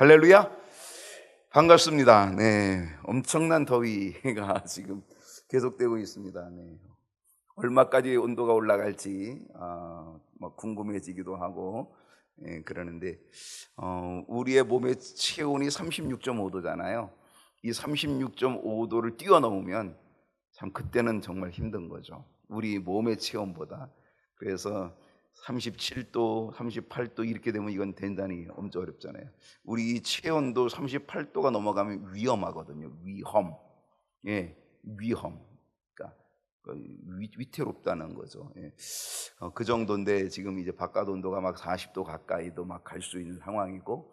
할렐루야. 반갑습니다. 네, 엄청난 더위가 지금 계속되고 있습니다. 네, 얼마까지 온도가 올라갈지 궁금해지기도 하고 그러는데 우리의 몸의 체온이 36.5도잖아요. 이 36.5도를 뛰어넘으면 참 그때는 정말 힘든 거죠. 우리 몸의 체온보다. 그래서 37도, 38도 이렇게 되면 이건 대단히 엄청 어렵잖아요. 우리 이 체온도 38도가 넘어가면 위험하거든요. 위험. 예, 위험. 그러니까 위태롭다는 거죠. 예. 그 정도인데 지금 이제 바깥 온도가 막 40도 가까이도 막 갈 수 있는 상황이고,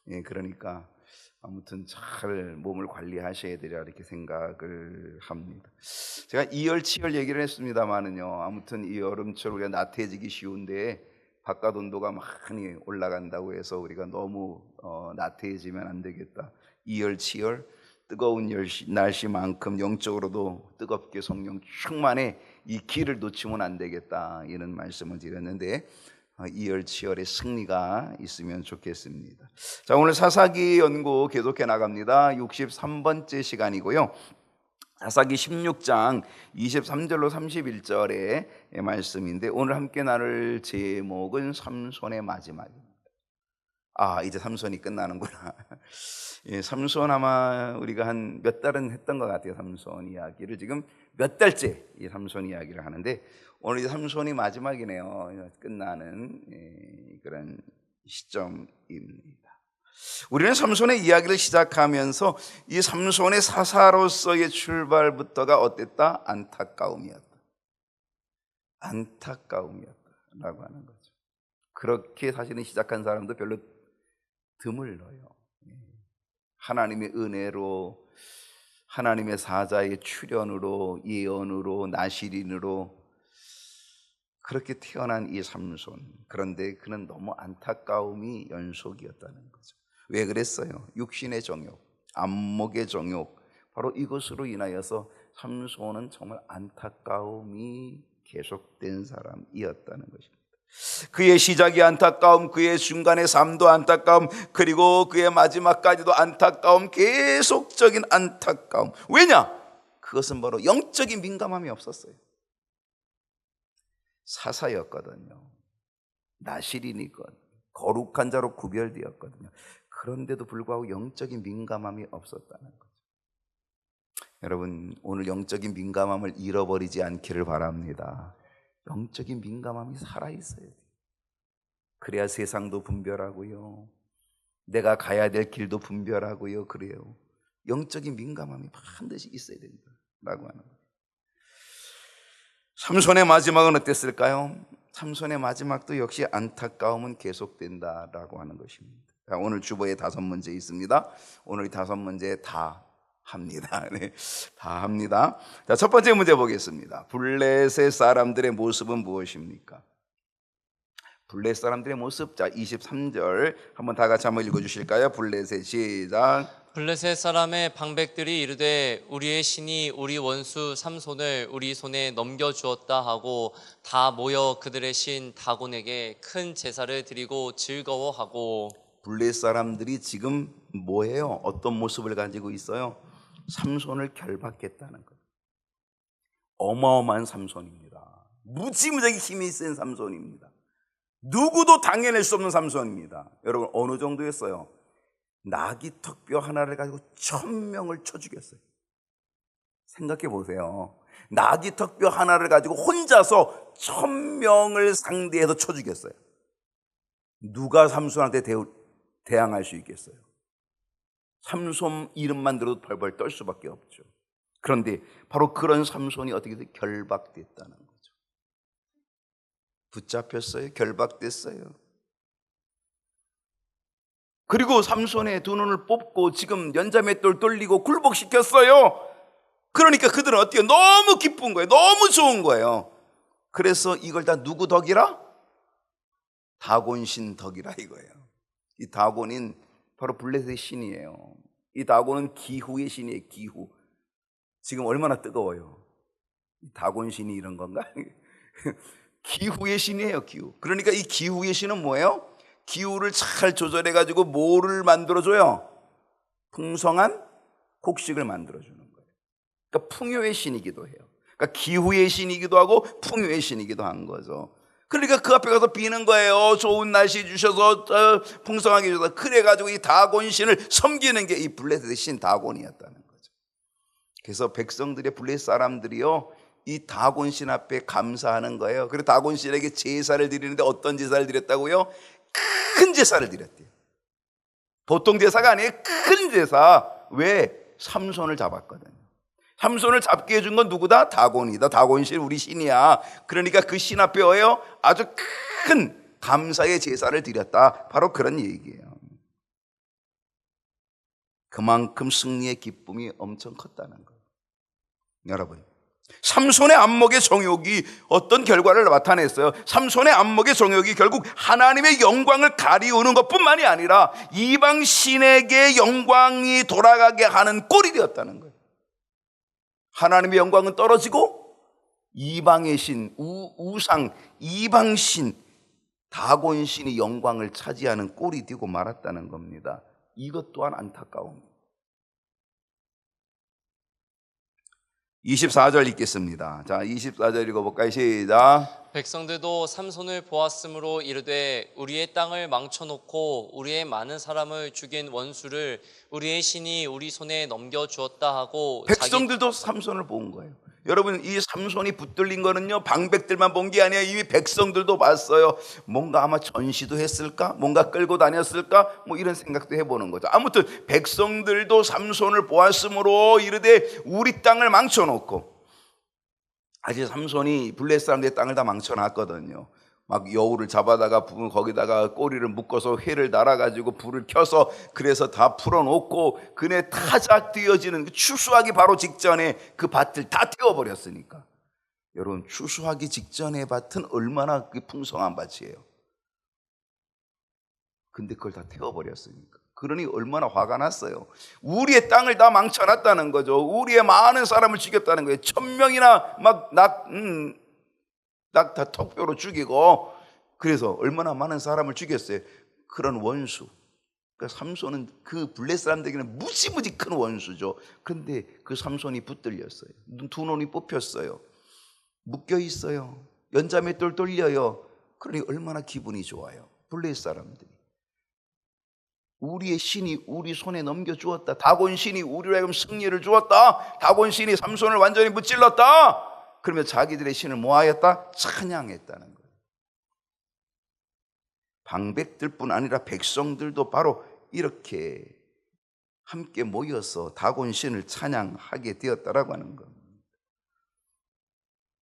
예, 그러니까 아무튼 잘 몸을 관리하셔야 되리라 이렇게 생각을 합니다. 제가 이열치열 얘기를 했습니다만은요, 아무튼 이 여름철 우리가 나태해지기 쉬운데 바깥 온도가 많이 올라간다고 해서 우리가 너무 나태해지면 안 되겠다. 이열치열, 뜨거운 날씨만큼 영적으로도 뜨겁게 성령 충만해 이 기회를 놓치면 안 되겠다, 이런 말씀을 드렸는데 이열치열의 승리가 있으면 좋겠습니다. 자, 오늘 사사기 연구 계속해 나갑니다. 63번째 시간이고요. 사사기 16장 23절로 31절의 말씀인데 오늘 함께 나눌 제목은 삼손의 마지막입니다. 이제 삼손이 끝나는구나. 예, 삼손 아마 우리가 한 몇 달은 했던 것 같아요. 삼손 이야기를 지금 몇 달째 이 삼손 이야기를 하는데 오늘 이 삼손이 마지막이네요. 끝나는 그런 시점입니다. 우리는 삼손의 이야기를 시작하면서 이 삼손의 사사로서의 출발부터가 어땠다? 안타까움이었다. 안타까움이었다라고 하는 거죠. 그렇게 사실은 시작한 사람도 별로 드물어요. 하나님의 은혜로, 하나님의 사자의 출현으로, 예언으로, 나실인으로 그렇게 태어난 이 삼손. 그런데 그는 너무 안타까움이 연속이었다는 거죠. 왜 그랬어요? 육신의 정욕, 안목의 정욕, 바로 이것으로 인하여서 삼손은 정말 안타까움이 계속된 사람이었다는 것입니다. 그의 시작이 안타까움, 그의 중간의 삶도 안타까움, 그리고 그의 마지막까지도 안타까움, 계속적인 안타까움. 왜냐? 그것은 바로 영적인 민감함이 없었어요. 사사였거든요. 나실이니까 거룩한 자로 구별되었거든요. 그런데도 불구하고 영적인 민감함이 없었다는 거죠. 여러분, 오늘 영적인 민감함을 잃어버리지 않기를 바랍니다. 영적인 민감함이 살아있어야 돼요. 그래야 세상도 분별하고요, 내가 가야 될 길도 분별하고요. 그래요. 영적인 민감함이 반드시 있어야 된다라고 하는 거예요. 삼손의 마지막은 어땠을까요? 삼손의 마지막도 역시 안타까움은 계속된다라고 하는 것입니다. 자, 오늘 주보에 5문제 있습니다. 오늘 이 5문제 다 합니다. 네, 다 합니다. 자, 첫 번째 문제 보겠습니다. 블레셋 사람들의 모습은 무엇입니까? 블레셋 사람들의 모습. 자, 23절 한번 다 같이 한번 읽어주실까요? 블레셋 시작. 블레셋 사람의 방백들이 이르되 우리의 신이 우리 원수 삼손을 우리 손에 넘겨주었다 하고 다 모여 그들의 신 다곤에게 큰 제사를 드리고 즐거워하고. 블레셋 사람들이 지금 뭐예요? 어떤 모습을 가지고 있어요? 삼손을 결박했다는 거예요. 어마어마한 삼손입니다. 무지무지하게 힘이 센 삼손입니다. 누구도 당해낼 수 없는 삼손입니다. 여러분, 어느 정도였어요? 나귀 턱뼈 하나를 가지고 1000명을 쳐 죽였어요. 생각해 보세요. 나귀 턱뼈 하나를 가지고 혼자서 1000명을 상대해서 쳐 죽였어요. 누가 삼손한테 대항할 수 있겠어요? 삼손 이름만 들어도 벌벌 떨 수밖에 없죠. 그런데 바로 그런 삼손이 어떻게 결박됐다는 거죠. 붙잡혔어요. 결박됐어요. 그리고 삼손의 2눈을 뽑고 지금 연자맷돌 돌리고 굴복시켰어요. 그러니까 그들은 어때요? 너무 기쁜 거예요. 너무 좋은 거예요. 그래서 이걸 다 누구 덕이라? 다곤신 덕이라 이거예요. 이 다곤인 바로 블레셋의 신이에요. 이 다곤은 기후의 신이에요. 기후. 지금 얼마나 뜨거워요. 다곤신이 이런 건가? 기후의 신이에요. 기후. 그러니까 이 기후의 신은 뭐예요? 기후를 잘 조절해가지고 뭐를 만들어줘요? 풍성한 곡식을 만들어주는 거예요. 그러니까 풍요의 신이기도 해요. 그러니까 기후의 신이기도 하고 풍요의 신이기도 한 거죠. 그러니까 그 앞에 가서 비는 거예요. 좋은 날씨 주셔서 풍성하게 주셔서. 그래가지고 이 다곤 신을 섬기는 게 이 블레셋의 신 다곤이었다는 거죠. 그래서 백성들의 블레셋 사람들이요, 이 다곤 신 앞에 감사하는 거예요. 그리고 다곤 신에게 제사를 드리는데 어떤 제사를 드렸다고요? 큰 제사를 드렸대요. 보통 제사가 아니에요. 큰 제사. 왜? 삼손을 잡았거든요. 삼손을 잡게 해준 건 누구다? 다곤이다. 다곤신 우리 신이야. 그러니까 그 신 앞에 어요 아주 큰 감사의 제사를 드렸다. 바로 그런 얘기예요. 그만큼 승리의 기쁨이 엄청 컸다는 거예요. 여러분, 삼손의 안목의 정욕이 어떤 결과를 나타냈어요? 삼손의 안목의 정욕이 결국 하나님의 영광을 가리우는 것뿐만이 아니라 이방 신에게 영광이 돌아가게 하는 꼴이 되었다는 거예요. 하나님의 영광은 떨어지고 이방의 신, 우상, 이방신, 다곤신이 영광을 차지하는 꼴이 되고 말았다는 겁니다. 이것 또한 안타까웁니다. 24절 읽겠습니다. 자, 24절 읽어볼까요? 시작. 백성들도 삼손을 보았으므로 이르되 우리의 땅을 망쳐놓고 우리의 많은 사람을 죽인 원수를 우리의 신이 우리 손에 넘겨주었다 하고 백성들도 삼손을 본 거예요. 여러분, 이 삼손이 붙들린 거는요, 방백들만 본 게 아니에요. 이미 백성들도 봤어요. 뭔가 아마 전시도 했을까? 뭔가 끌고 다녔을까? 뭐 이런 생각도 해보는 거죠. 아무튼 백성들도 삼손을 보았으므로 이르되 우리 땅을 망쳐놓고, 아직 삼손이 블레셋 사람들의 땅을 다 망쳐놨거든요. 막 여우를 잡아다가 거기다가 꼬리를 묶어서 회를 날아가지고 불을 켜서 그래서 다 풀어놓고 그네 타작 뛰어지는 추수하기 바로 직전에 그 밭을 다 태워버렸으니까. 여러분, 추수하기 직전의 밭은 얼마나 풍성한 밭이에요. 근데 그걸 다 태워버렸으니까. 그러니 얼마나 화가 났어요. 우리의 땅을 다 망쳐놨다는 거죠. 우리의 많은 사람을 죽였다는 거예요. 1000명이나 막 다 턱뼈로 죽이고, 그래서 얼마나 많은 사람을 죽였어요. 그런 원수. 그러니까 삼손은 그 블레셋 사람들에게는 무지무지 큰 원수죠. 그런데 그 삼손이 붙들렸어요. 두 눈이 뽑혔어요. 묶여 있어요. 연자맷돌 돌려요. 그러니 얼마나 기분이 좋아요. 블레셋 사람들이. 우리의 신이 우리 손에 넘겨주었다. 다곤 신이 우리로 하여금 승리를 주었다. 다곤 신이 삼손을 완전히 무찔렀다. 그러면 자기들의 신을 뭐하였다? 찬양했다는 거예요. 방백들뿐 아니라 백성들도 바로 이렇게 함께 모여서 다곤 신을 찬양하게 되었다라고 하는 겁니다.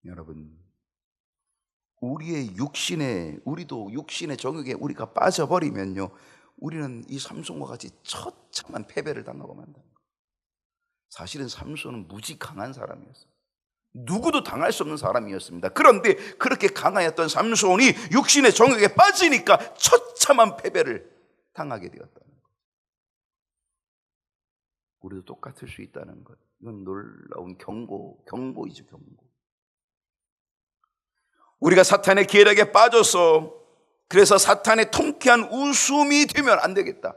여러분, 우리도 육신의 정욕에 우리가 빠져버리면요, 우리는 이 삼손과 같이 처참한 패배를 당하고 만다는 거예요. 사실은 삼손은 무지 강한 사람이었어요. 누구도 당할 수 없는 사람이었습니다. 그런데 그렇게 강하였던 삼손이 육신의 정욕에 빠지니까 처참한 패배를 당하게 되었다는 거예요. 우리도 똑같을 수 있다는 것. 이건 놀라운 경고이죠, 경고. 우리가 사탄의 계략에 빠져서 그래서 사탄의 통쾌한 웃음이 되면 안 되겠다.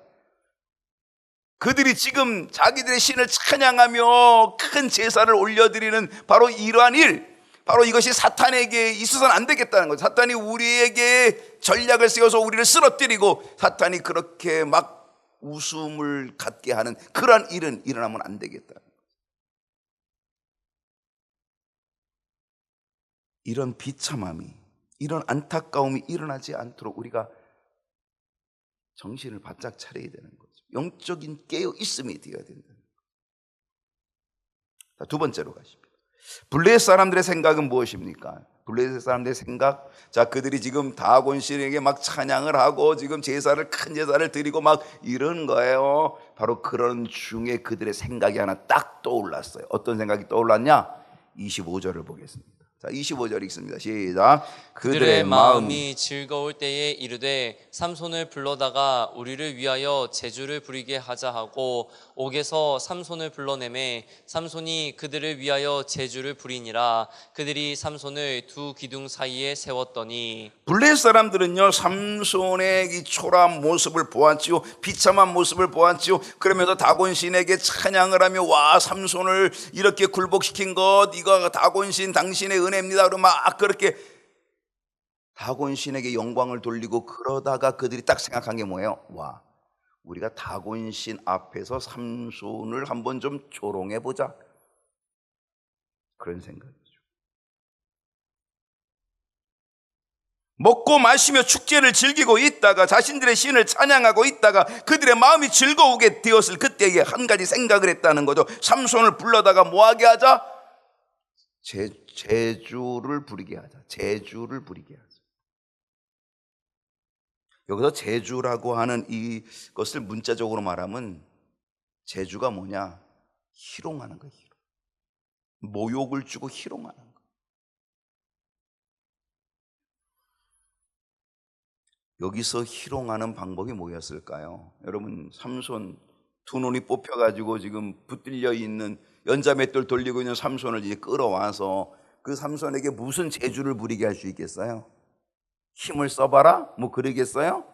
그들이 지금 자기들의 신을 찬양하며 큰 제사를 올려드리는 바로 이러한 일, 바로 이것이 사탄에게 있어서는 안 되겠다는 거죠. 사탄이 우리에게 전략을 세워서 우리를 쓰러뜨리고 사탄이 그렇게 막 웃음을 갖게 하는 그러한 일은 일어나면 안 되겠다는 거죠. 이런 비참함이, 이런 안타까움이 일어나지 않도록 우리가 정신을 바짝 차려야 되는 거죠. 영적인 깨어있음이 되어야 된다. 두 번째로 가십니다. 블레셋 사람들의 생각은 무엇입니까? 블레셋 사람들의 생각, 자, 그들이 지금 다곤 신에게 막 찬양을 하고 지금 큰 제사를 드리고 막 이런 거예요. 바로 그런 중에 그들의 생각이 하나 딱 떠올랐어요. 어떤 생각이 떠올랐냐? 25절을 보겠습니다. 자, 25절 읽습니다. 시작. 그들의 마음이 즐거울 때에 이르되 삼손을 불러다가 우리를 위하여 제주를 부리게 하자 하고 옥에서 삼손을 불러내매 삼손이 그들을 위하여 제주를 부리니라. 그들이 삼손을 두 기둥 사이에 세웠더니 블레셋 사람들은요, 삼손의 이 초라한 모습을 보았지요, 비참한 모습을 보았지요. 그러면서 다곤신에게 찬양을 하며, 와, 삼손을 이렇게 굴복시킨 것, 이거 다곤신 당신의 은혜입니다. 그러면 막 그렇게 다곤신에게 영광을 돌리고, 그러다가 그들이 딱 생각한 게 뭐예요? 와, 우리가 다곤신 앞에서 삼손을 한번 좀 조롱해 보자, 그런 생각이죠. 먹고 마시며 축제를 즐기고 있다가, 자신들의 신을 찬양하고 있다가 그들의 마음이 즐거우게 되었을 그때에 한 가지 생각을 했다는 거죠. 삼손을 불러다가 뭐하게 하자? 제주를 부리게 하자. 제주를 부리게 하자. 여기서 제주라고 하는 이것을 문자적으로 말하면, 제주가 뭐냐? 희롱하는 거예요. 모욕을 주고 희롱하는 거예요. 여기서 희롱하는 방법이 뭐였을까요? 여러분, 삼손 두 눈이 뽑혀가지고 지금 붙들려 있는, 연자맷돌 돌리고 있는 삼손을 이제 끌어와서 그 삼손에게 무슨 제주를 부리게 할 수 있겠어요? 힘을 써봐라? 뭐 그러겠어요?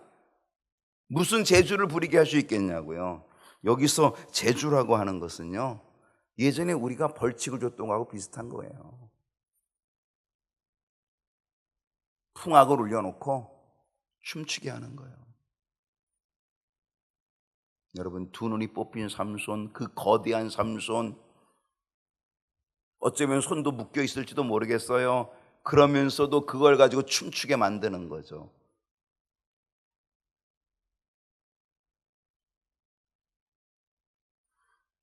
무슨 제주를 부리게 할 수 있겠냐고요. 여기서 제주라고 하는 것은요, 예전에 우리가 벌칙을 줬던 거하고 비슷한 거예요. 풍악을 올려놓고 춤추게 하는 거예요. 여러분, 두 눈이 뽑힌 삼손, 그 거대한 삼손, 어쩌면 손도 묶여 있을지도 모르겠어요. 그러면서도 그걸 가지고 춤추게 만드는 거죠.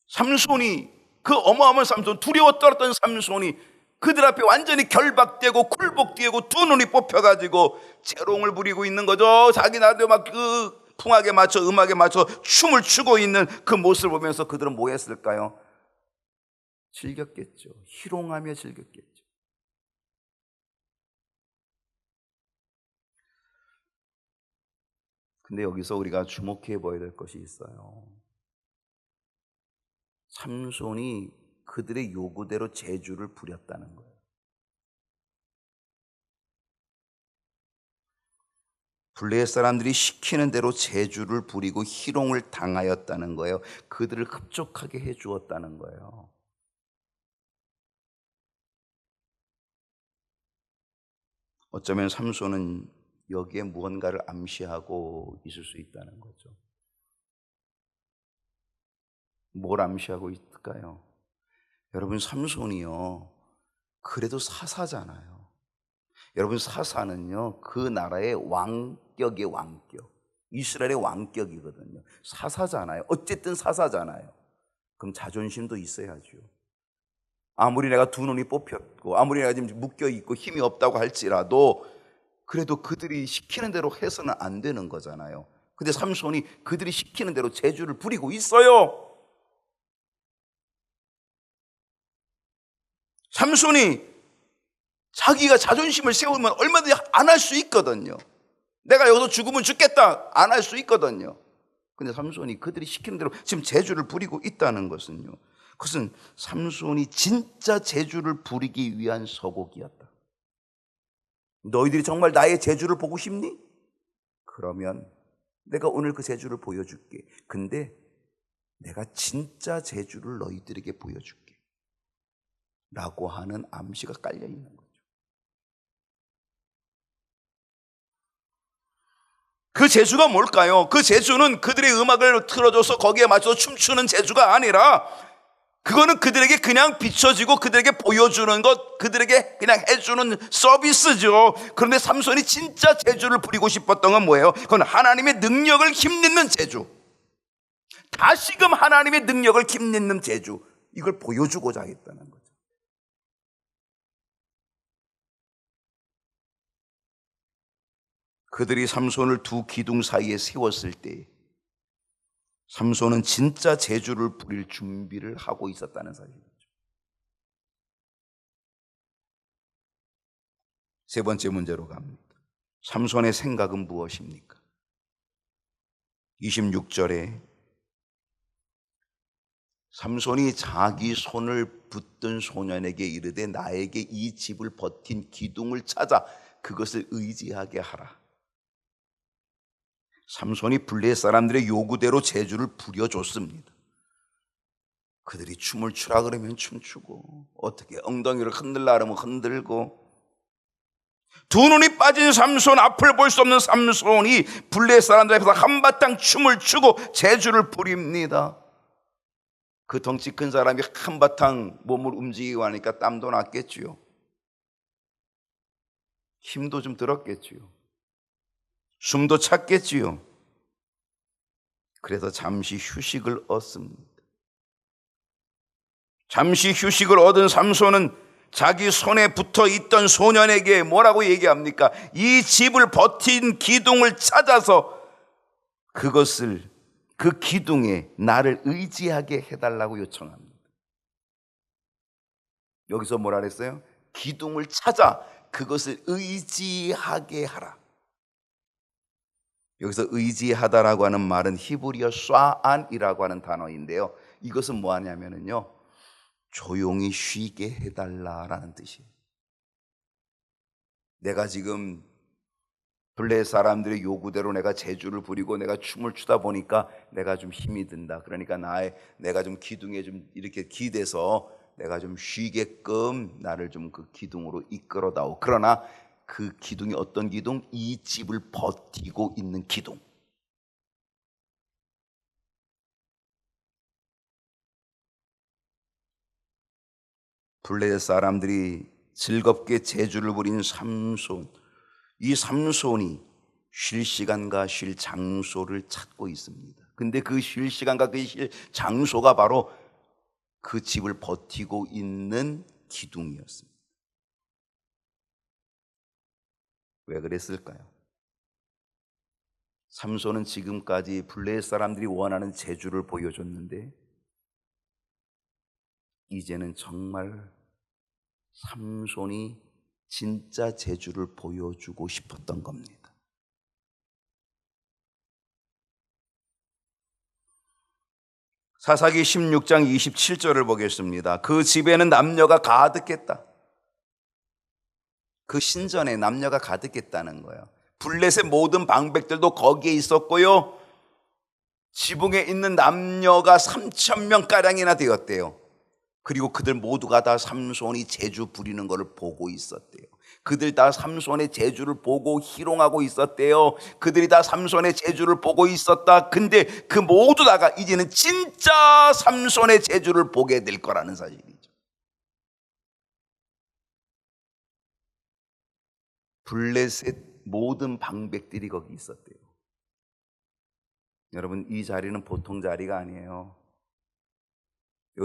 삼손이, 그 어마어마한 삼손, 두려워 떨었던 삼손이 그들 앞에 완전히 결박되고 굴복되고 두 눈이 뽑혀가지고 재롱을 부리고 있는 거죠. 자기 나도 막 그 풍악에 맞춰, 음악에 맞춰 춤을 추고 있는 그 모습을 보면서 그들은 뭐 했을까요? 즐겼겠죠. 희롱하며 즐겼겠죠. 근데 여기서 우리가 주목해 봐야 될 것이 있어요. 삼손이 그들의 요구대로 제주를 부렸다는 거예요. 블레셋 사람들이 시키는 대로 제주를 부리고 희롱을 당하였다는 거예요. 그들을 흡족하게 해주었다는 거예요. 어쩌면 삼손은 여기에 무언가를 암시하고 있을 수 있다는 거죠. 뭘 암시하고 있을까요? 여러분, 삼손이요, 그래도 사사잖아요. 여러분, 사사는요, 그 나라의 왕격의 왕격, 이스라엘의 왕격이거든요. 사사잖아요. 어쨌든 사사잖아요. 그럼 자존심도 있어야죠. 아무리 내가 두 눈이 뽑혔고, 아무리 내가 지금 묶여있고 힘이 없다고 할지라도, 그래도 그들이 시키는 대로 해서는 안 되는 거잖아요. 근데 삼손이 그들이 시키는 대로 제주를 부리고 있어요. 삼손이 자기가 자존심을 세우면 얼마든지 안 할 수 있거든요. 내가 여기서 죽으면 죽겠다, 안 할 수 있거든요. 근데 삼손이 그들이 시키는 대로 지금 제주를 부리고 있다는 것은요, 그것은 삼손이 진짜 제주를 부리기 위한 서곡이었다. 너희들이 정말 나의 제주를 보고 싶니? 그러면 내가 오늘 그 제주를 보여줄게. 근데 내가 진짜 제주를 너희들에게 보여줄게 라고 하는 암시가 깔려 있는 거죠. 그 제주가 뭘까요? 그 제주는 그들의 음악을 틀어줘서 거기에 맞춰서 춤추는 제주가 아니라, 그거는 그들에게 그냥 비춰지고 그들에게 보여주는 것, 그들에게 그냥 해주는 서비스죠. 그런데 삼손이 진짜 제주를 부리고 싶었던 건 뭐예요? 그건 하나님의 능력을 힘입는 제주, 다시금 하나님의 능력을 힘입는 제주, 이걸 보여주고자 했다는 거죠. 그들이 삼손을 두 기둥 사이에 세웠을 때 삼손은 진짜 제주를 부릴 준비를 하고 있었다는 사실이죠. 세 번째 문제로 갑니다. 삼손의 생각은 무엇입니까? 26절에 삼손이 자기 손을 붙든 소년에게 이르되 나에게 이 집을 버틴 기둥을 찾아 그것을 의지하게 하라. 삼손이 블레셋 사람들의 요구대로 제주를 부려줬습니다. 그들이 춤을 추라 그러면 춤추고, 어떻게 엉덩이를 흔들라 그러면 흔들고, 두 눈이 빠진 삼손, 앞을 볼 수 없는 삼손이 블레셋 사람들 앞에서 한바탕 춤을 추고 제주를 부립니다. 그 덩치 큰 사람이 한바탕 몸을 움직이고 하니까 땀도 났겠지요. 힘도 좀 들었겠지요. 숨도 찼겠지요. 그래서 잠시 휴식을 얻습니다. 잠시 휴식을 얻은 삼손은 자기 손에 붙어 있던 소년에게 뭐라고 얘기합니까? 이 집을 버틴 기둥을 찾아서 그것을, 그 기둥에 나를 의지하게 해달라고 요청합니다. 여기서 뭐라 그랬어요? 기둥을 찾아 그것을 의지하게 하라. 여기서 의지하다라고 하는 말은 히브리어 쏴안이라고 하는 단어인데요, 이것은 뭐 하냐면요, 조용히 쉬게 해달라라는 뜻이에요. 내가 지금 블레셋 사람들의 요구대로 내가 제주를 부리고 내가 춤을 추다 보니까 내가 좀 힘이 든다. 그러니까 내가 좀 기둥에 좀 이렇게 기대서 내가 좀 쉬게끔 나를 좀 그 기둥으로 이끌어다오. 그러나 그 기둥이 어떤 기둥? 이 집을 버티고 있는 기둥. 블레셋 사람들이 즐겁게 제주를 부린 삼손, 이 삼손이 쉴 시간과 쉴 장소를 찾고 있습니다. 근데 그 쉴 시간과 그 쉴 장소가 바로 그 집을 버티고 있는 기둥이었습니다. 왜 그랬을까요? 삼손은 지금까지 블레셋 사람들이 원하는 제주를 보여줬는데 이제는 정말 삼손이 진짜 제주를 보여주고 싶었던 겁니다. 사사기 16장 27절을 보겠습니다. 그 집에는 남녀가 가득했다. 그 신전에 남녀가 가득했다는 거예요. 블레셋 모든 방백들도 거기에 있었고요, 지붕에 있는 남녀가 3,000명가량이나 되었대요. 그리고 그들 모두가 다 삼손이 제주 부리는 것을 보고 있었대요. 그들 다 삼손의 제주를 보고 희롱하고 있었대요. 그들이 다 삼손의 제주를 보고 있었다. 근데 그 모두 다가 이제는 진짜 삼손의 제주를 보게 될 거라는 사실이죠. 블레셋 모든 방백들이 거기 있었대요. 여러분, 이 자리는 보통 자리가 아니에요.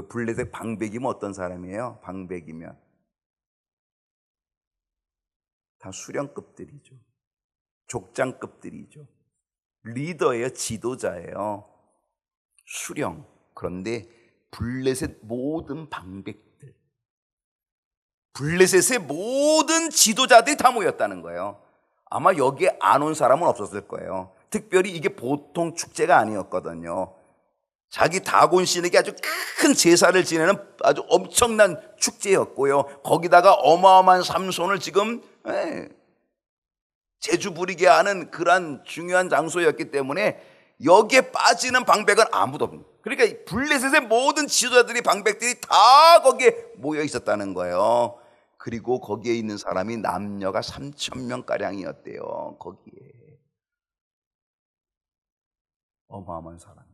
블레셋 방백이면 어떤 사람이에요? 방백이면 다 수령급들이죠. 족장급들이죠. 리더예요. 지도자예요. 수령. 그런데 블레셋 모든 방백들, 블레셋의 모든 지도자들이 다 모였다는 거예요. 아마 여기에 안 온 사람은 없었을 거예요. 특별히 이게 보통 축제가 아니었거든요. 자기 다곤 신에게 아주 큰 제사를 지내는 아주 엄청난 축제였고요, 거기다가 어마어마한 삼손을 지금 제주 부리게 하는 그러한 중요한 장소였기 때문에 여기에 빠지는 방백은 아무도 없는, 그러니까 블레셋의 모든 지도자들이, 방백들이 다 거기에 모여 있었다는 거예요. 그리고 거기에 있는 사람이 남녀가 3,000명가량이었대요. 거기에 어마어마한 사람이죠.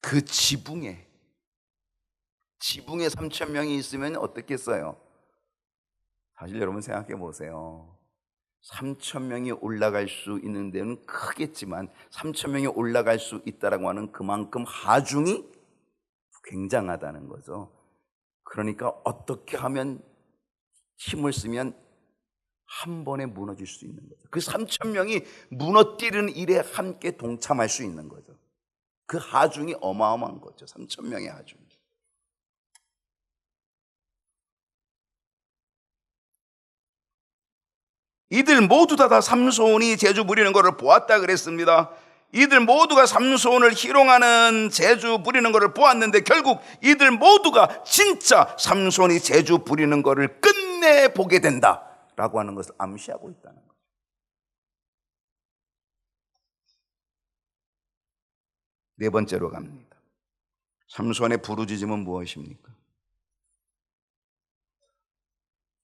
그 지붕에 3,000명이 있으면 어떻겠어요? 사실 여러분 생각해 보세요. 3,000명이 올라갈 수 있는 데는 크겠지만 3,000명이 올라갈 수 있다라고 하는 그만큼 하중이 굉장하다는 거죠. 그러니까 어떻게 하면 힘을 쓰면 한 번에 무너질 수 있는 거죠. 그 3,000명이 무너뜨리는 일에 함께 동참할 수 있는 거죠. 그 하중이 어마어마한 거죠. 3,000명의 하중이. 이들 모두 다 삼손이 재주 부리는 것을 보았다 그랬습니다. 이들 모두가 삼손을 희롱하는 재주 부리는 것을 보았는데 결국 이들 모두가 진짜 삼손이 재주 부리는 것을 끝내 보게 된다라고 하는 것을 암시하고 있다는 거예요. 네 번째로 갑니다. 삼손의 부르짖음은 무엇입니까?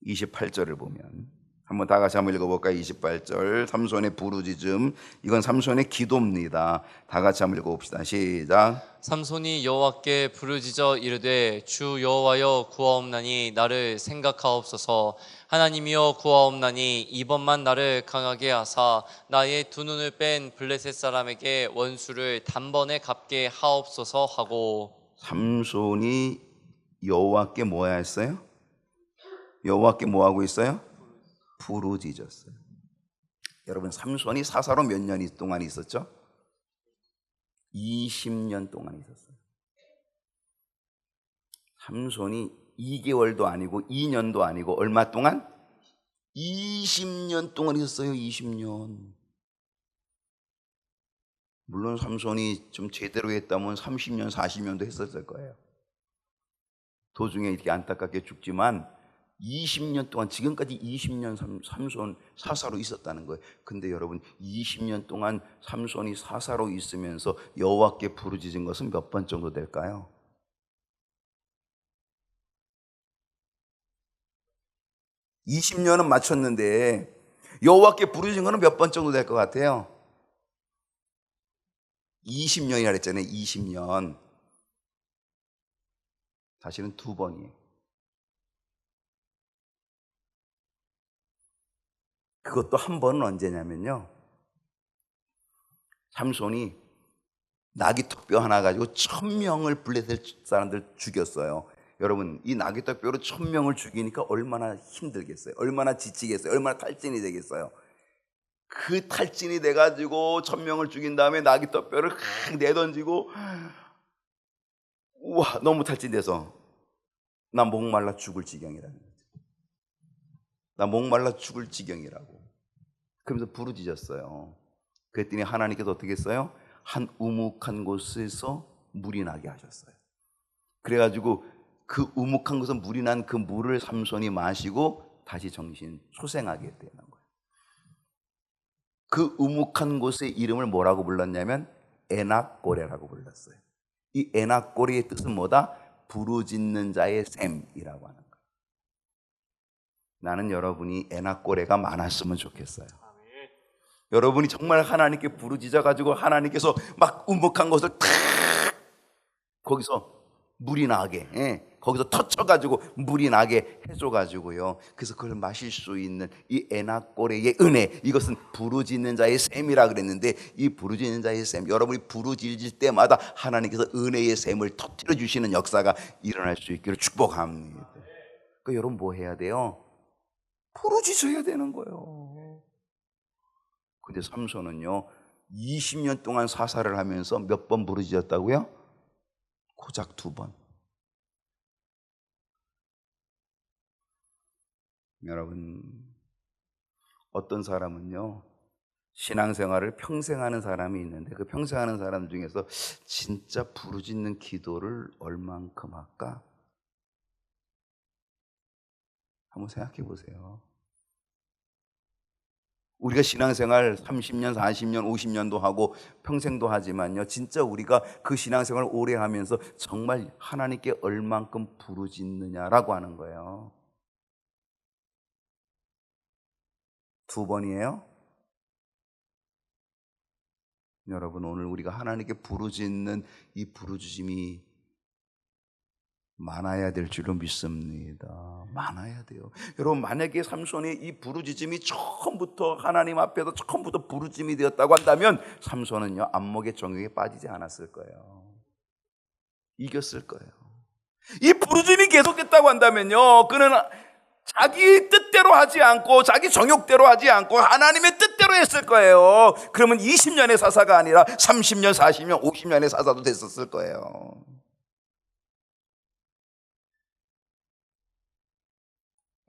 28절을 보면 한번 다 같이 한번 읽어볼까요? 28절 삼손의 부르짖음, 이건 삼손의 기도입니다. 다 같이 한번 읽어봅시다. 시작. 삼손이 여호와께 부르짖어 이르되 주 여호와여 구하옵나니 나를 생각하옵소서. 하나님이여 구하옵나니 이번만 나를 강하게 하사 나의 두 눈을 뺀 블레셋 사람에게 원수를 단번에 갚게 하옵소서 하고. 삼손이 여호와께 뭐 했어요? 여호와께 뭐 하고 있어요? 부르짖었어요. 여러분, 삼손이 사사로 몇 년 동안 있었죠? 20년 동안 있었어요. 삼손이 2개월도 아니고 2년도 아니고 얼마 동안? 20년 동안 있었어요. 20년. 물론 삼손이 좀 제대로 했다면 30년, 40년도 했었을 거예요. 도중에 이렇게 안타깝게 죽지만 20년 동안, 지금까지 20년 삼손 사사로 있었다는 거예요. 근데 여러분, 20년 동안 삼손이 사사로 있으면서 여호와께 부르짖은 것은 몇 번 정도 될까요? 20년은 맞췄는데 여호와께 부르짖은 것은 몇 번 정도 될 것 같아요? 20년이라 그랬잖아요. 20년. 사실은 2번이에요. 그것도 한 번은 언제냐면요, 삼손이 나귀떡뼈 하나 가지고 1000명을 블레셋 사람들 죽였어요. 여러분, 이 나귀떡뼈로 1000명을 죽이니까 얼마나 힘들겠어요? 얼마나 지치겠어요? 얼마나 탈진이 되겠어요? 그 탈진이 돼가지고 1000명을 죽인 다음에 나귀떡뼈를 확 내던지고, 우와, 너무 탈진돼서 나 목말라 죽을 지경이라는 거죠. 나 목말라 죽을 지경이라고. 그러면서 부르짖었어요. 그랬더니 하나님께서 어떻게 했어요? 한 우묵한 곳에서 물이 나게 하셨어요. 그래가지고 그 우묵한 곳에서 물이 난 그 물을 삼손이 마시고 다시 정신 소생하게 되는 거예요. 그 우묵한 곳의 이름을 뭐라고 불렀냐면 에낙고레라고 불렀어요. 이 에낙고레의 뜻은 뭐다? 부르짖는 자의 샘이라고 하는 거예요. 나는 여러분이 에낙고레가 많았으면 좋겠어요. 여러분이 정말 하나님께 부르짖어가지고 하나님께서 막 우묵한 것을 탁 거기서 물이 나게, 거기서 터쳐가지고 물이 나게 해줘가지고요, 그래서 그걸 마실 수 있는 이 에낙고레의 은혜, 이것은 부르짖는 자의 샘이라 그랬는데, 이 부르짖는 자의 샘, 여러분이 부르짖을 때마다 하나님께서 은혜의 샘을 터뜨려 주시는 역사가 일어날 수 있기를 축복합니다. 그러니까 여러분 뭐 해야 돼요? 부르짖어야 되는 거예요. 근데 삼손은요, 20년 동안 사사를 하면서 몇 번 부르짖었다고요? 고작 2번. 여러분, 어떤 사람은요, 신앙생활을 평생 하는 사람이 있는데 그 평생 하는 사람 중에서 진짜 부르짖는 기도를 얼만큼 할까? 한번 생각해 보세요. 우리가 신앙생활 30년, 40년, 50년도 하고 평생도 하지만요, 진짜 우리가 그 신앙생활을 오래 하면서 정말 하나님께 얼만큼 부르짖느냐라고 하는 거예요. 2번이에요? 여러분, 오늘 우리가 하나님께 부르짖는 이 부르짖음이 많아야 될 줄로 믿습니다. 많아야 돼요. 여러분, 만약에 삼손이 이 부르짖음이 처음부터 하나님 앞에서 처음부터 부르짖음이 되었다고 한다면 삼손은요, 안목의 정욕에 빠지지 않았을 거예요. 이겼을 거예요. 이 부르짖음이 계속됐다고 한다면요, 그는 자기 뜻대로 하지 않고 자기 정욕대로 하지 않고 하나님의 뜻대로 했을 거예요. 그러면 20년의 사사가 아니라 30년, 40년, 50년의 사사도 됐었을 거예요.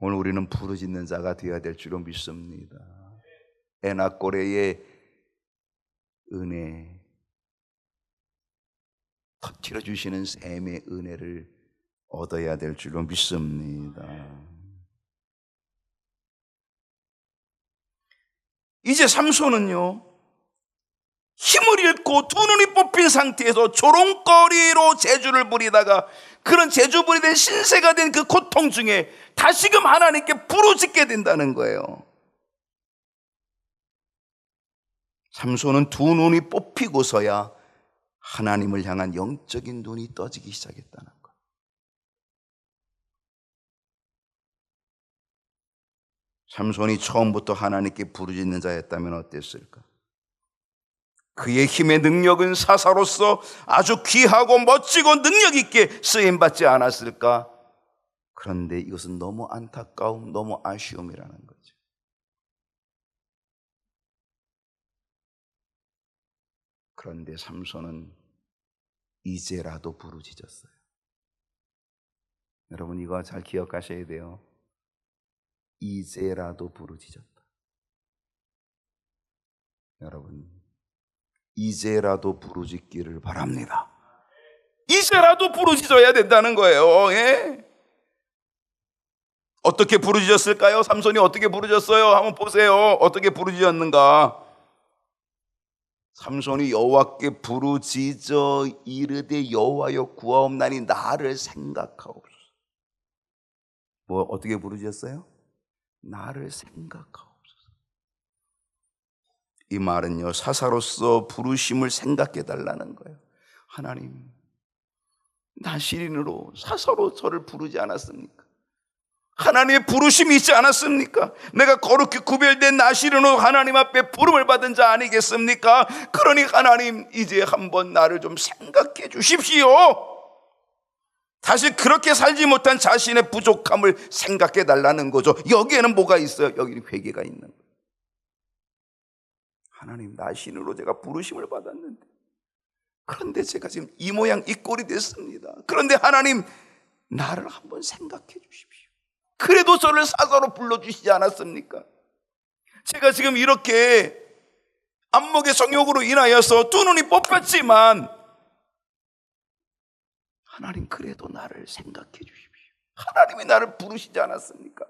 오늘 우리는 부르짖는 자가 되어야 될 줄로 믿습니다. 에나꼬레의 은혜, 터뜨려 주시는 샘의 은혜를 얻어야 될 줄로 믿습니다. 이제 삼손은요, 힘을 잃고 두 눈이 뽑힌 상태에서 조롱거리로 재주를 부리다가 그런 재주 부리된 신세가 된 그 고통 중에 다시금 하나님께 부르짖게 된다는 거예요. 삼손은 두 눈이 뽑히고서야 하나님을 향한 영적인 눈이 떠지기 시작했다는 거예요. 삼손이 처음부터 하나님께 부르짖는 자였다면 어땠을까? 그의 힘의 능력은 사사로서 아주 귀하고 멋지고 능력 있게 쓰임받지 않았을까? 그런데 이것은 너무 안타까움, 너무 아쉬움이라는 거죠. 그런데 삼손은 이제라도 부르짖었어요. 여러분 이거 잘 기억하셔야 돼요. 이제라도 부르짖었다. 여러분 이제라도 부르짖기를 바랍니다. 이제라도 부르짖어야 된다는 거예요. 예? 어떻게 부르짖었을까요? 삼손이 어떻게 부르짖었어요? 한번 보세요. 어떻게 부르짖었는가? 삼손이 여호와께 부르짖어 이르되 여호와여 구하옵나니 나를 생각하옵소서. 뭐 어떻게 부르짖었어요? 나를 생각하옵소서. 이 말은요, 사사로서 부르심을 생각해 달라는 거예요. 하나님, 나 시린으로 사사로 저를 부르지 않았습니까? 하나님의 부르심이 있지 않았습니까? 내가 거룩히 구별된 나시른으로 하나님 앞에 부름을 받은 자 아니겠습니까? 그러니 하나님 이제 한번 나를 좀 생각해 주십시오. 다시 그렇게 살지 못한 자신의 부족함을 생각해 달라는 거죠. 여기에는 뭐가 있어요? 여기는 회개가 있는 거예요. 하나님 나신으로 제가 부르심을 받았는데 그런데 제가 지금 이 모양 이 꼴이 됐습니다. 그런데 하나님 나를 한번 생각해 주십시오. 그래도 저를 사사로 불러주시지 않았습니까? 제가 지금 이렇게 안목의 성욕으로 인하여서 두 눈이 뽑혔지만 하나님 그래도 나를 생각해 주십시오. 하나님이 나를 부르시지 않았습니까?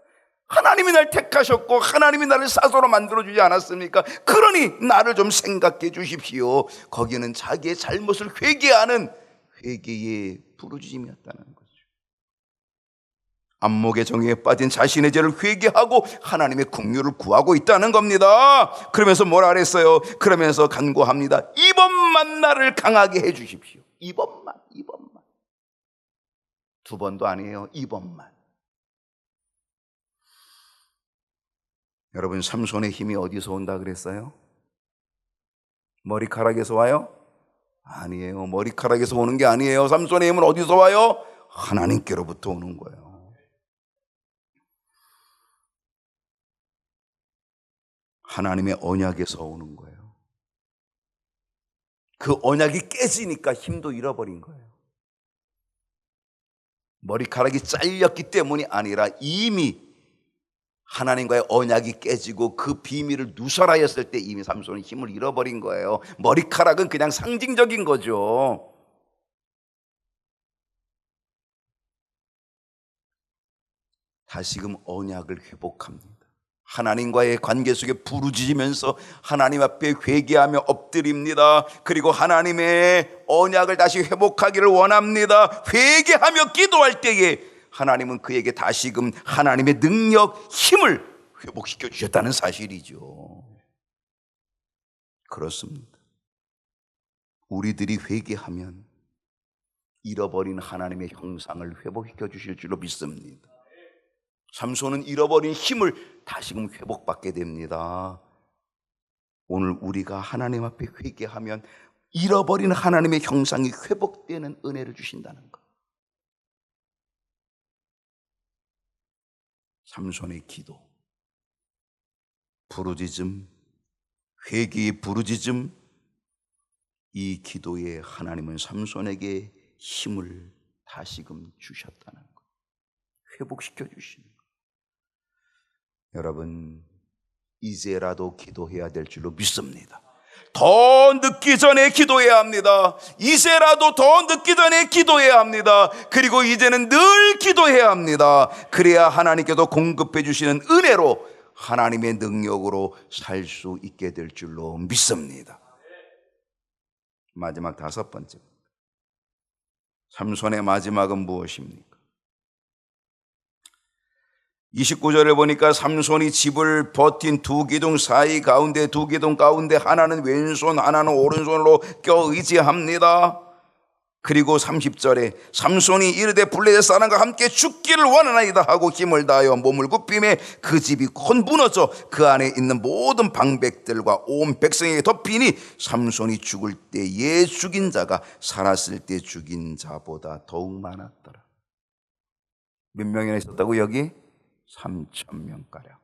하나님이 나를 택하셨고 하나님이 나를 사사로 만들어주지 않았습니까? 그러니 나를 좀 생각해 주십시오. 거기는 자기의 잘못을 회개하는 회개의 부르짖음이었다는 거죠. 안목의 정욕에 빠진 자신의 죄를 회개하고 하나님의 긍휼을 구하고 있다는 겁니다. 그러면서 뭐라 그랬어요? 그러면서 간구합니다. 이번만 나를 강하게 해 주십시오. 이번만. 두 번도 아니에요. 이번만. 여러분 삼손의 힘이 어디서 온다 그랬어요? 머리카락에서 와요? 아니에요. 머리카락에서 오는 게 아니에요. 삼손의 힘은 어디서 와요? 하나님께로부터 오는 거예요. 하나님의 언약에서 오는 거예요. 그 언약이 깨지니까 힘도 잃어버린 거예요. 머리카락이 잘렸기 때문이 아니라 이미 하나님과의 언약이 깨지고 그 비밀을 누설하였을 때 이미 삼손은 힘을 잃어버린 거예요. 머리카락은 그냥 상징적인 거죠. 다시금 언약을 회복합니다. 하나님과의 관계 속에 부르짖으면서 하나님 앞에 회개하며 엎드립니다. 그리고 하나님의 언약을 다시 회복하기를 원합니다. 회개하며 기도할 때에 하나님은 그에게 다시금 하나님의 능력, 힘을 회복시켜 주셨다는 사실이죠. 그렇습니다. 우리들이 회개하면 잃어버린 하나님의 형상을 회복시켜 주실 줄로 믿습니다. 삼손은 잃어버린 힘을 다시금 회복받게 됩니다. 오늘 우리가 하나님 앞에 회개하면 잃어버린 하나님의 형상이 회복되는 은혜를 주신다는 것. 삼손의 기도, 부르짖음, 회개의 부르짖음, 이 기도에 하나님은 삼손에게 힘을 다시금 주셨다는 것, 회복시켜 주시는 것. 여러분, 이제라도 기도해야 될 줄로 믿습니다. 더 늦기 전에 기도해야 합니다. 이제라도 더 늦기 전에 기도해야 합니다. 그리고 이제는 늘 기도해야 합니다. 그래야 하나님께서 공급해 주시는 은혜로 하나님의 능력으로 살 수 있게 될 줄로 믿습니다. 마지막 5번째, 삼손의 마지막은 무엇입니까? 29절을 보니까 삼손이 집을 버틴 두 기둥 사이 가운데, 두 기둥 가운데 하나는 왼손 하나는 오른손으로 껴 의지합니다. 그리고 30절에 삼손이 이르되 블레셋 사람과 함께 죽기를 원하나이다 하고 힘을 다하여 몸을 굽히매 그 집이 곧 무너져 그 안에 있는 모든 방백들과 온 백성에게 덮이니 삼손이 죽을 때에 죽인 자가 살았을 때 죽인 자보다 더욱 많았더라. 몇 명이나 있었다고 여기? 3,000명가량.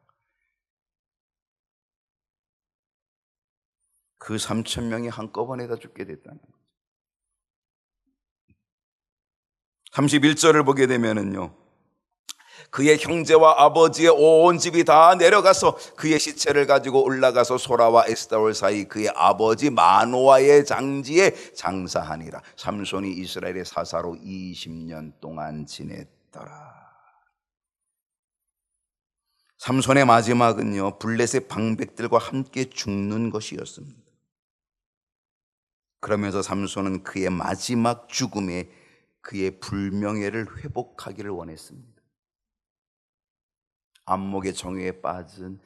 그 3,000명이 한꺼번에 다 죽게 됐다는 거죠. 31절을 보게 되면은요, 그의 형제와 아버지의 온 집이 다 내려가서 그의 시체를 가지고 올라가서 소라와 에스타올 사이 그의 아버지 마노아의 장지에 장사하니라. 삼손이 이스라엘의 사사로 20년 동안 지냈더라. 삼손의 마지막은요, 블레셋 방백들과 함께 죽는 것이었습니다. 그러면서 삼손은 그의 마지막 죽음에 그의 불명예를 회복하기를 원했습니다. 안목의 정욕에 빠진,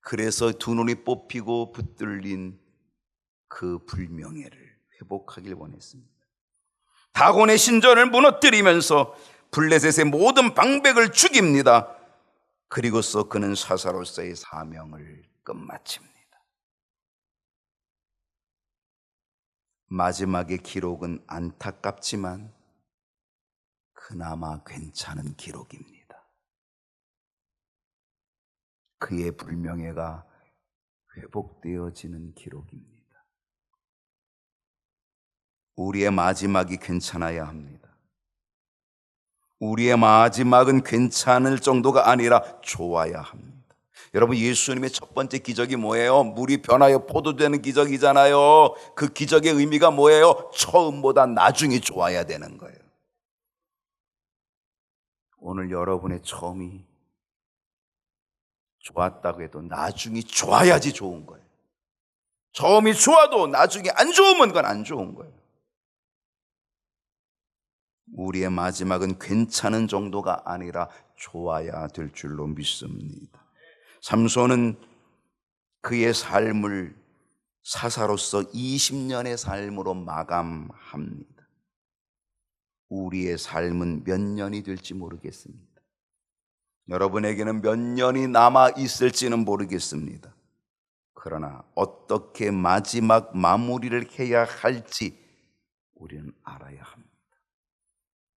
그래서 두 눈이 뽑히고 붙들린 그 불명예를 회복하길 원했습니다. 다곤의 신전을 무너뜨리면서 블레셋의 모든 방백을 죽입니다. 그리고서 그는 사사로서의 사명을 끝마칩니다. 마지막의 기록은 안타깝지만 그나마 괜찮은 기록입니다. 그의 불명예가 회복되어지는 기록입니다. 우리의 마지막이 괜찮아야 합니다. 우리의 마지막은 괜찮을 정도가 아니라 좋아야 합니다. 여러분, 예수님의 첫 번째 기적이 뭐예요? 물이 변하여 포도되는 기적이잖아요. 그 기적의 의미가 뭐예요? 처음보다 나중이 좋아야 되는 거예요. 오늘 여러분의 처음이 좋았다고 해도 나중이 좋아야지 좋은 거예요. 처음이 좋아도 나중에 안 좋으면 그건 안 좋은 거예요. 우리의 마지막은 괜찮은 정도가 아니라 좋아야 될 줄로 믿습니다. 삼손은 그의 삶을 사사로서 20년의 삶으로 마감합니다. 우리의 삶은 몇 년이 될지 모르겠습니다. 여러분에게는 몇 년이 남아 있을지는 모르겠습니다. 그러나 어떻게 마지막 마무리를 해야 할지 우리는 알아야 합니다.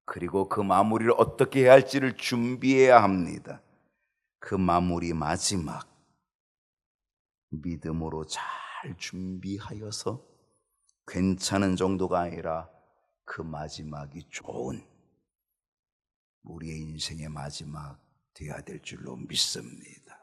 그리고 그 마무리를 어떻게 해야 할지를 준비해야 합니다. 그 마무리 마지막 믿음으로 잘 준비하여서 괜찮은 정도가 아니라 그 마지막이 좋은 우리의 인생의 마지막 되어야 될 줄로 믿습니다.